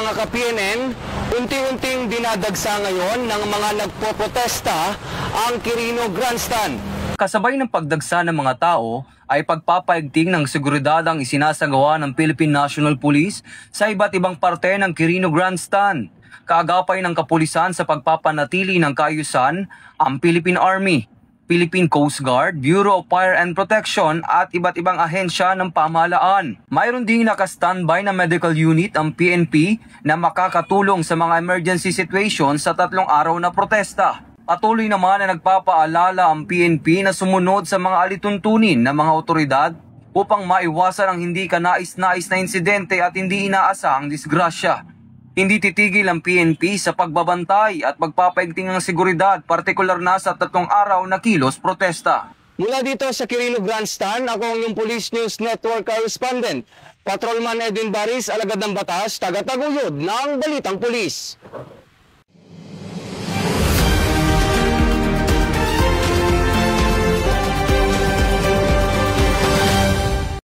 mga ka-PNN, unti-unting dinadagsa ngayon ng mga nagpoprotesta ang Quirino Grandstand. Kasabay ng pagdagsa ng mga tao ay pagpapaigting ng seguridad ang isinasagawa ng Philippine National Police sa iba't ibang parte ng Quirino Grandstand. Kaagapay ng kapulisan sa pagpapanatili ng kaayusan ang Philippine Army, Philippine Coast Guard, Bureau of Fire and Protection at iba't ibang ahensya ng pamahalaan. Mayroon ding naka-standby na medical unit ang PNP na makakatulong sa mga emergency situations sa 3 araw na protesta. Patuloy naman na nagpapaalala ang PNP na sumunod sa mga alituntunin ng mga otoridad upang maiwasan ang hindi kanais-nais na insidente at hindi inaasahang disgrasya. Hindi titigil ang PNP sa pagbabantay at pagpapaigting ng seguridad, partikular na sa 3 araw na kilos protesta. Mula dito sa Quirino Grandstand, ako ang iyong Police News Network correspondent, Patrolman Edwin Baris, alagad ng batas, taga-taguyod ng Balitang Pulis.